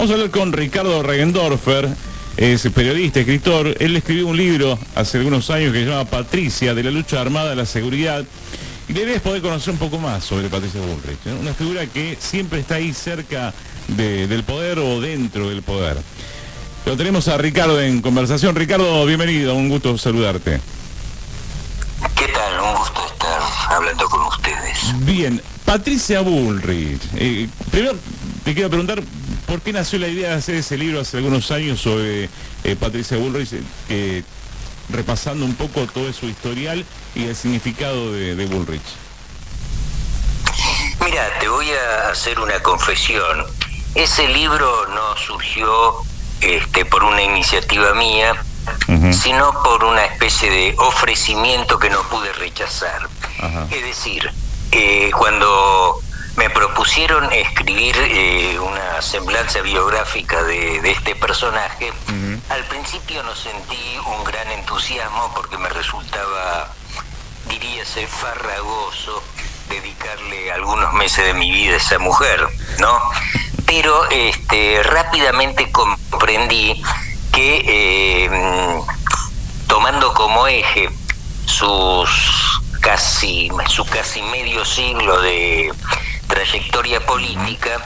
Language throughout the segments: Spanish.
Vamos a hablar con Ricardo Regendorfer, es periodista, escritor. Él escribió un libro hace algunos años que se llama Patricia, de la lucha armada a la seguridad. Y la idea es poder conocer un poco más sobre Patricia Bullrich, ¿no? Una figura que siempre está ahí cerca del poder o dentro del poder. Lo tenemos a Ricardo en conversación. Ricardo, bienvenido, un gusto saludarte. ¿Qué tal? Un gusto estar hablando con ustedes. Bien, Patricia Bullrich. Primero te quiero preguntar, ¿por qué nació la idea de hacer ese libro hace algunos años sobre Patricia Bullrich, repasando un poco todo su historial y el significado de Bullrich? Mira, te voy a hacer una confesión. Ese libro no surgió por una iniciativa mía, sino por una especie de ofrecimiento que no pude rechazar. Es decir, cuando me propusieron escribir una semblanza biográfica de este personaje, al principio no sentí un gran entusiasmo porque me resultaba, diríase, farragoso dedicarle algunos meses de mi vida a esa mujer, ¿no? Pero rápidamente comprendí que tomando como eje su casi medio siglo de trayectoria política,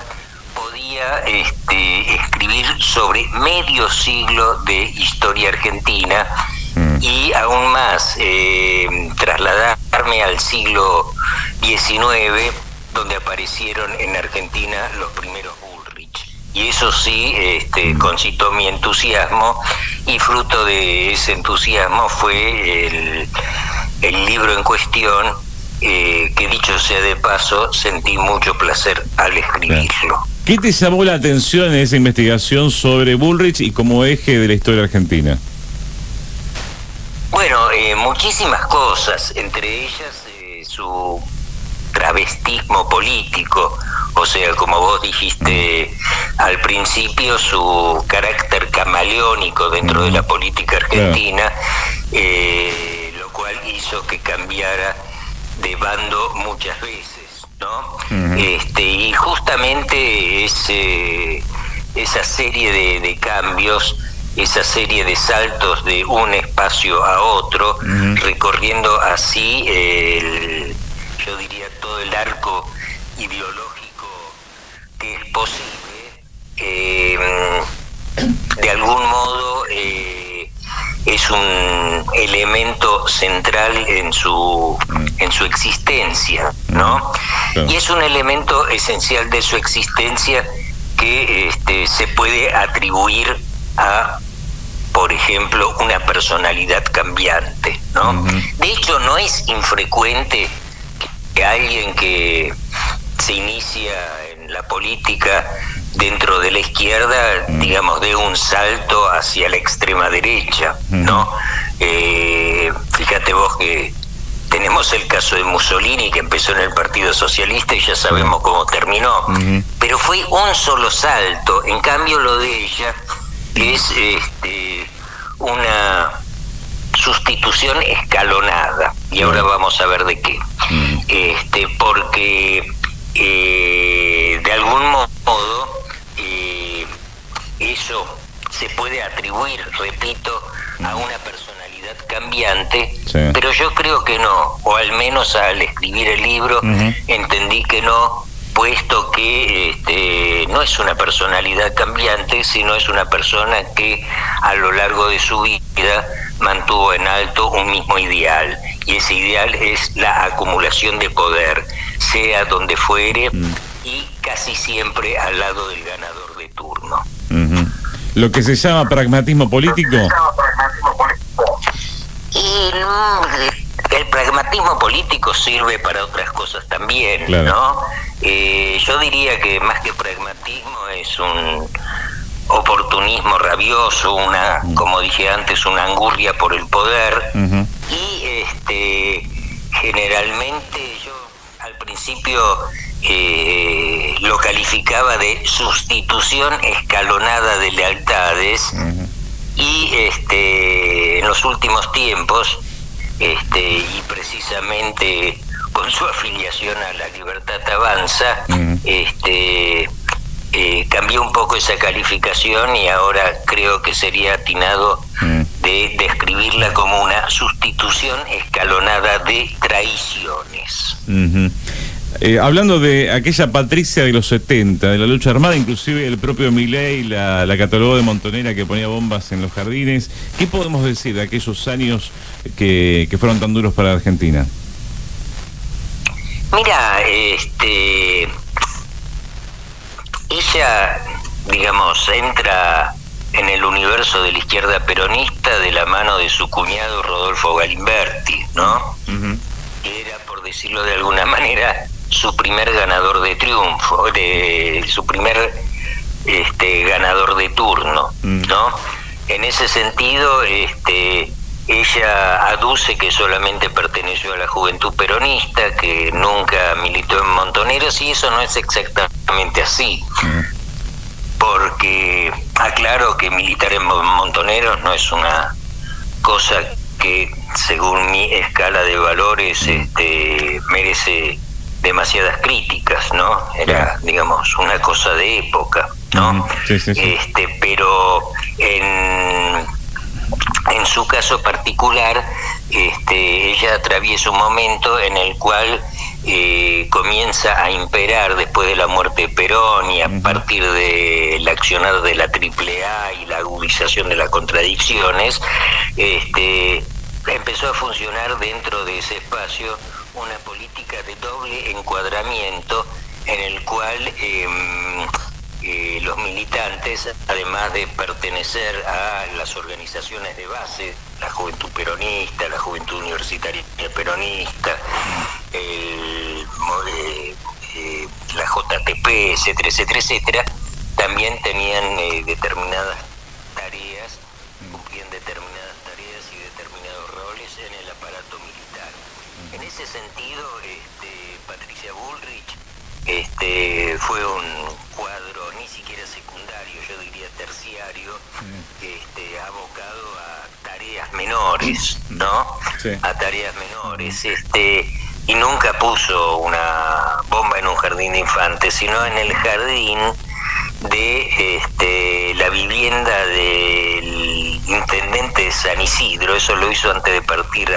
podía escribir sobre medio siglo de historia argentina y aún más trasladarme al siglo XIX, donde aparecieron en Argentina los primeros Bullrich. Y eso sí concitó mi entusiasmo, y fruto de ese entusiasmo fue el libro en cuestión, que dicho sea de paso, sentí mucho placer al escribirlo. ¿Qué te llamó la atención en esa investigación sobre Bullrich y como eje de la historia argentina? Bueno, muchísimas cosas, entre ellas su travestismo político, o sea, como vos dijiste al principio, su carácter camaleónico dentro de la política argentina, lo cual hizo que cambiara de bando muchas veces, ¿no? Y justamente esa serie de cambios, esa serie de saltos de un espacio a otro, recorriendo así yo diría todo el arco ideológico que es posible, de algún modo es un elemento central en su existencia, ¿no? Y es un elemento esencial de su existencia que se puede atribuir a, por ejemplo, una personalidad cambiante, ¿no? De hecho, no es infrecuente que alguien que se inicia en la política dentro de la izquierda, digamos, dé un salto hacia la extrema derecha, ¿no? Fíjate vos que tenemos el caso de Mussolini, que empezó en el Partido Socialista y ya sabemos cómo terminó, pero fue un solo salto. En cambio, lo de ella es una sustitución escalonada, y ahora vamos a ver de qué. Porque de algún modo eso se puede atribuir, repito, a una personalidad cambiante, pero yo creo que no, o al menos al escribir el libro entendí que no, puesto que no es una personalidad cambiante, sino es una persona que a lo largo de su vida mantuvo en alto un mismo ideal, y ese ideal es la acumulación de poder, sea donde fuere, y casi siempre al lado del ganador de turno. ¿Lo que se llama pragmatismo político? Y el pragmatismo político sirve para otras cosas también, claro, ¿no? Yo diría que más que pragmatismo es un oportunismo rabioso, como dije antes, una angurria por el poder, y generalmente yo al principio lo calificaba de sustitución escalonada de lealtades, y en los últimos tiempos, y precisamente con su afiliación a La Libertad Avanza, cambié un poco esa calificación y ahora creo que sería atinado de describirla como una sustitución escalonada de traiciones. Hablando de aquella Patricia de los 70, de la lucha armada, inclusive el propio Milei la catalogó de montonera que ponía bombas en los jardines. ¿Qué podemos decir de aquellos años que fueron tan duros para Argentina? Mira, ella, digamos, entra en el universo de la izquierda peronista de la mano de su cuñado Rodolfo Galimberti, ¿no? Que era, por decirlo de alguna manera, su primer ganador de triunfo, su primer ganador de turno, ¿no? En ese sentido, ella aduce que solamente perteneció a la juventud peronista, que nunca militó en Montoneros, y eso no es exactamente así. Porque aclaro que militar en Montoneros no es una cosa que, según mi escala de valores, merece demasiadas críticas, ¿no? Era, digamos, una cosa de época, ¿no? Sí. Pero en su caso particular, ella atraviesa un momento en el cual comienza a imperar, después de la muerte de Perón y a partir del accionar de la AAA y la agudización de las contradicciones, empezó a funcionar dentro de ese espacio una política de doble encuadramiento en el cual los militantes, además de pertenecer a las organizaciones de base, la Juventud Peronista, la Juventud Universitaria Peronista, la JTP, etcétera, también tenían determinadas tareas, cumplían determinadas tareas y determinados roles en el aparato militar. En ese sentido, Patricia Bullrich fue un cuadro ni siquiera secundario, yo diría terciario, abocado a tareas menores, ¿no? Sí. A tareas menores, y nunca puso una bomba en un jardín de infantes, sino en el jardín de la vivienda del intendente de San Isidro. Eso lo hizo antes de partir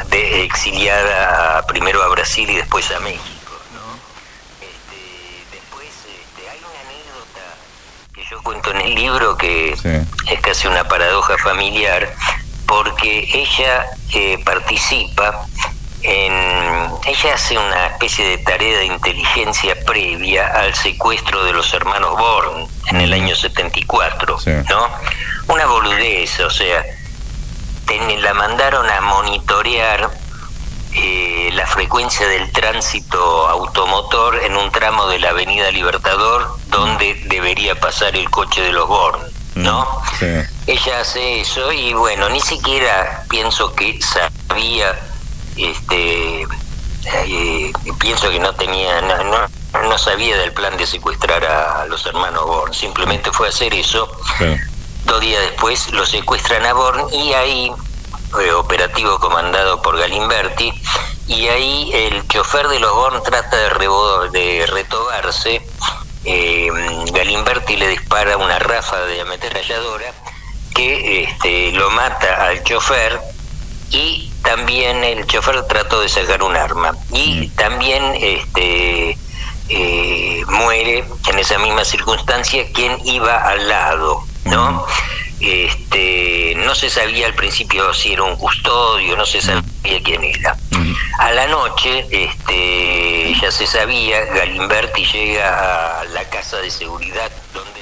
de exiliada primero a Brasil y después a México, ¿no? Después hay una anécdota que yo cuento en el libro que es casi una paradoja familiar, porque ella participa ella hace una especie de tarea de inteligencia previa al secuestro de los hermanos Born en el año 74, ¿no? Una boludez, o sea, la mandaron a monitorear la frecuencia del tránsito automotor en un tramo de la Avenida Libertador donde debería pasar el coche de los Born, ¿no? Ella hace eso y bueno, ni siquiera pienso que sabía, pienso que no sabía del plan de secuestrar a los hermanos Born, simplemente fue a hacer eso. 2 días después lo secuestran a Born y ahí, operativo comandado por Galimberti, y ahí el chofer de los Born trata de retobarse. Galimberti le dispara una ráfaga de ametralladora que lo mata al chofer, y también el chofer trató de sacar un arma y también muere en esa misma circunstancia quien iba al lado, ¿no? No se sabía al principio si era un custodio, no se sabía quién era. A la noche ya se sabía, Galimberti llega a la casa de seguridad donde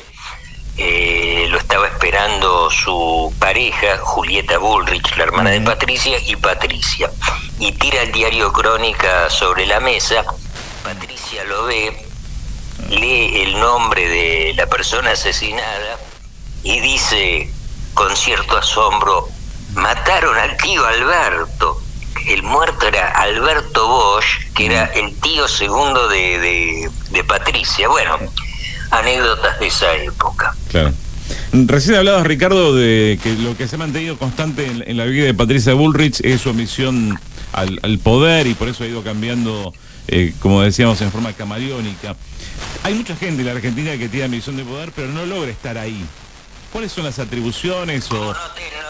lo estaba esperando su pareja, Julieta Bullrich, la hermana de Patricia, y tira el diario Crónica sobre la mesa. Patricia lo ve, lee el nombre de la persona asesinada y dice con cierto asombro: mataron al tío Alberto. El muerto era Alberto Bosch, que era el tío segundo de Patricia. Bueno, anécdotas de esa época. Claro. Recién hablabas, Ricardo, de que lo que se ha mantenido constante en la vida de Patricia Bullrich es su admisión al poder, y por eso ha ido cambiando como decíamos, en forma camaleónica. Hay mucha gente en la Argentina que tiene ambición de poder, pero no logra estar ahí. ¿Cuáles son las atribuciones o...? No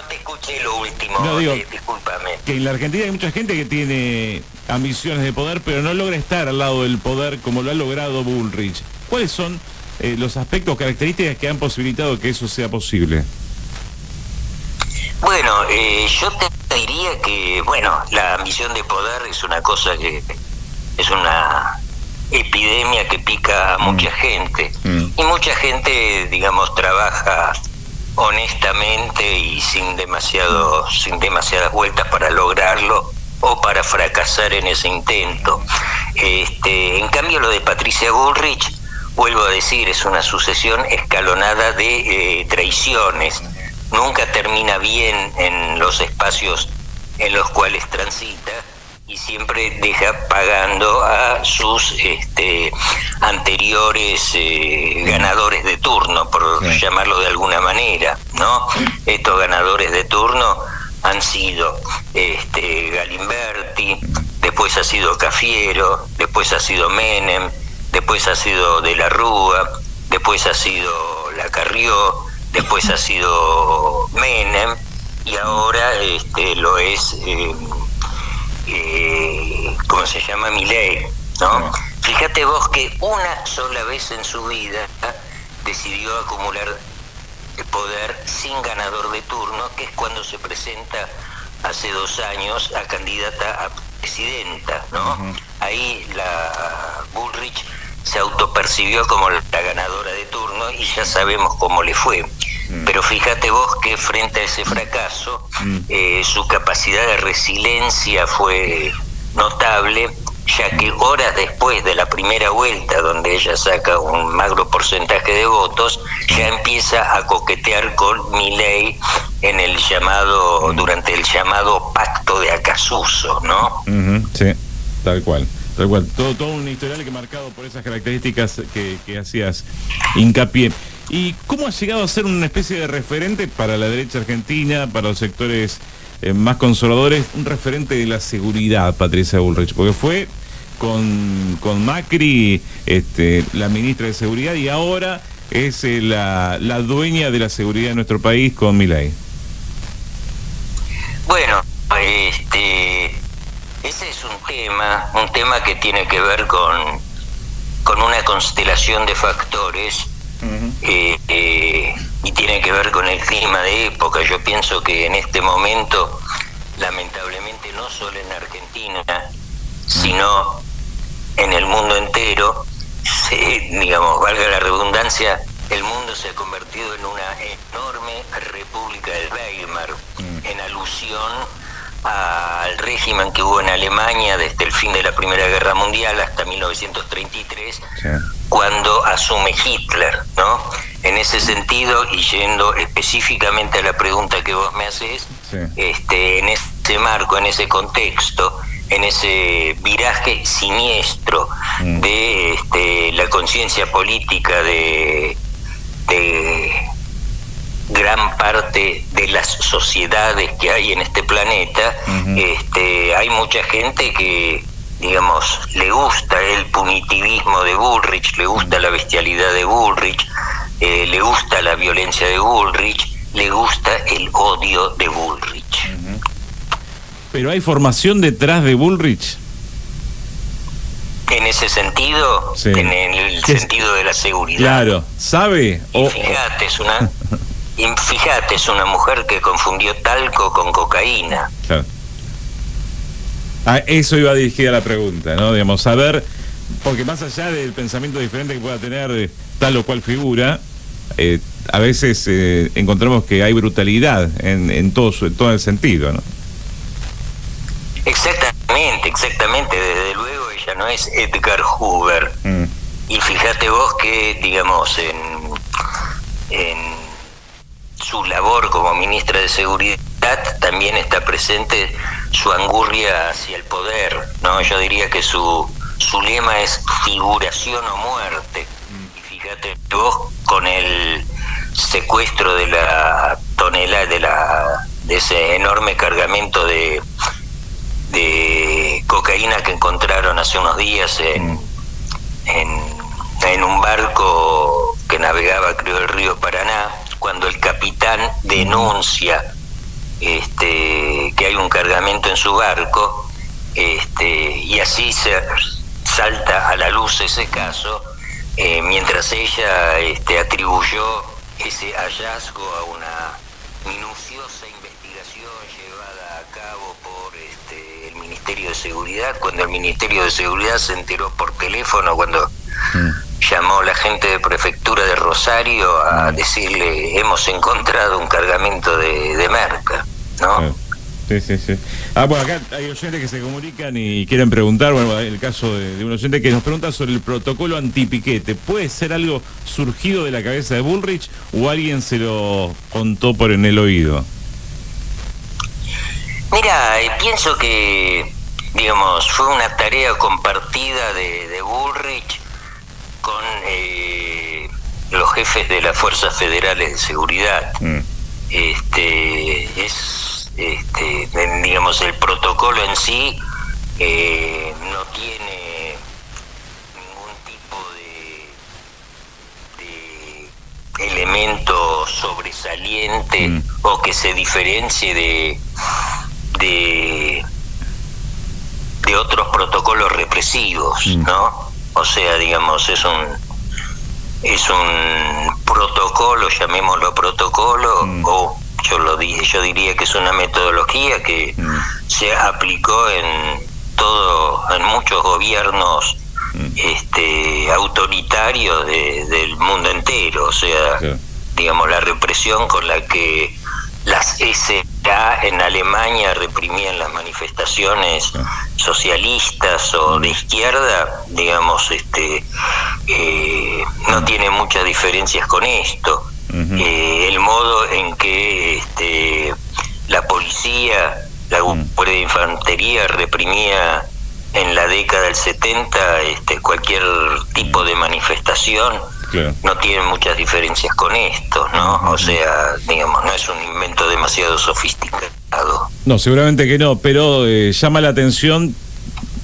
te escuché lo último, no, digo, discúlpame. Que en la Argentina hay mucha gente que tiene ambiciones de poder, pero no logra estar al lado del poder como lo ha logrado Bullrich. ¿Cuáles son los aspectos, características que han posibilitado que eso sea posible? Bueno, yo te diría que, la ambición de poder es una cosa que es una epidemia que pica a mucha gente. Y mucha gente, digamos, trabaja honestamente y sin demasiadas vueltas para lograrlo o para fracasar en ese intento. En cambio, lo de Patricia Bullrich, vuelvo a decir, es una sucesión escalonada de traiciones. Nunca termina bien en los espacios en los cuales transita y siempre deja pagando a sus anteriores ganadores de turno, por llamarlo de alguna manera, ¿no? Estos ganadores de turno han sido Galimberti, después ha sido Cafiero, después ha sido Menem, después ha sido De la Rúa, después ha sido Lacarrió, después ha sido Menem y ahora lo es ¿cómo se llama? Milei, ¿no? Fíjate vos que una sola vez en su vida decidió acumular poder sin ganador de turno, que es cuando se presenta hace 2 años a candidata a presidenta, ¿no? Ahí la Bullrich se autopercibió como la ganadora de turno y ya sabemos cómo le fue. Pero fíjate vos que frente a ese fracaso, su capacidad de resiliencia fue notable, ya que horas después de la primera vuelta, donde ella saca un magro porcentaje de votos, ya empieza a coquetear con Milei en el llamado, durante el llamado pacto de Acasuso, ¿no? Sí, tal cual. Todo un historial que marcado por esas características que hacías hincapié. ¿Y cómo ha llegado a ser una especie de referente para la derecha argentina, para los sectores más conservadores, un referente de la seguridad, Patricia Bullrich? Porque fue con Macri la ministra de Seguridad y ahora es la dueña de la seguridad de nuestro país con Milei. Bueno, ese es un tema que tiene que ver con una constelación de factores y tiene que ver con el clima de época. Yo pienso que en este momento, lamentablemente, no solo en Argentina, sino en el mundo entero, digamos, valga la redundancia, el mundo se ha convertido en una enorme república del Weimar, en alusión al régimen que hubo en Alemania desde el fin de la Primera Guerra Mundial hasta 1933, cuando asume Hitler, ¿no? En ese sentido, y yendo específicamente a la pregunta que vos me haces, en ese marco, en ese contexto, en ese viraje siniestro de la conciencia política de gran parte de las sociedades que hay en este planeta, hay mucha gente que, digamos, le gusta el punitivismo de Bullrich, le gusta la bestialidad de Bullrich, le gusta la violencia de Bullrich, le gusta el odio de Bullrich. ¿Pero hay formación detrás de Bullrich? En ese sentido, en el sentido de la seguridad. Claro, ¿sabe? Fíjate, es una mujer que confundió talco con cocaína. Claro. Eso iba dirigida a la pregunta, ¿no? Digamos, saber, porque más allá del pensamiento diferente que pueda tener tal o cual figura, a veces encontramos que hay brutalidad en todo el sentido, ¿no? Exactamente, desde luego ella no es Edgar Hoover. Y fíjate vos que, digamos, en su labor como ministra de Seguridad también está presente su angurria hacia el poder, ¿no? Yo diría que su lema es figuración o muerte. Y fíjate vos, con el secuestro de la tonelada de ese enorme cargamento de cocaína que encontraron hace unos días en un barco que navegaba, creo, el río Paraná, cuando el capitán denuncia que hay un cargamento en su barco, y así se salta a la luz ese caso, mientras ella atribuyó ese hallazgo a una minuciosa investigación llevada a cabo por el Ministerio de Seguridad, cuando el Ministerio de Seguridad se enteró por teléfono, cuando llamó la gente de Prefectura de Rosario a decirle: hemos encontrado un cargamento de merca, ¿no? Sí. Bueno, acá hay oyentes que se comunican y quieren preguntar, bueno, el caso de un oyente que nos pregunta sobre el protocolo antipiquete. ¿Puede ser algo surgido de la cabeza de Bullrich o alguien se lo contó por en el oído? Mira, pienso que, digamos, fue una tarea compartida de Bullrich con los jefes de las fuerzas federales de seguridad. Digamos, el protocolo en sí no tiene ningún tipo de elemento sobresaliente o que se diferencie de otros protocolos represivos, ¿no? O sea, digamos, es un protocolo, llamémoslo protocolo, o yo diría que es una metodología que se aplicó en muchos gobiernos autoritarios del mundo entero. O sea, digamos, la represión con la que las SA en Alemania reprimían las manifestaciones socialistas o de izquierda, digamos, no tiene muchas diferencias con esto. El modo en que la policía, la Guardia de Infantería reprimía en la década del 70 cualquier tipo de manifestación, no tiene muchas diferencias con esto, ¿no? O sea, digamos, no es un invento demasiado sofisticado. No, seguramente que no, pero llama la atención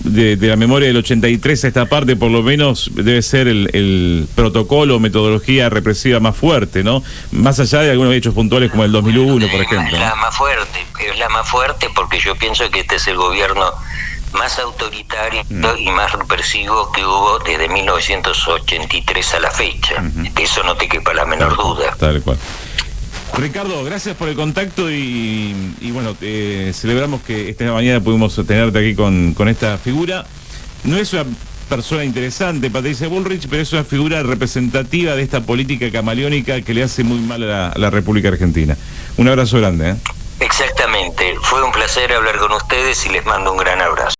de la memoria del 83 a esta parte, por lo menos debe ser el protocolo o metodología represiva más fuerte, ¿no? Más allá de algunos hechos puntuales como el 2001, por ejemplo. Es la más fuerte porque yo pienso que este es el gobierno más autoritario y más represivo que hubo desde 1983 a la fecha. De eso no te quepa la menor duda. Tal cual. Ricardo, gracias por el contacto y bueno, celebramos que esta mañana pudimos tenerte aquí con esta figura. No es una persona interesante, Patricia Bullrich, pero es una figura representativa de esta política camaleónica que le hace muy mal a la República Argentina. Un abrazo grande. Exactamente, fue un placer hablar con ustedes y les mando un gran abrazo.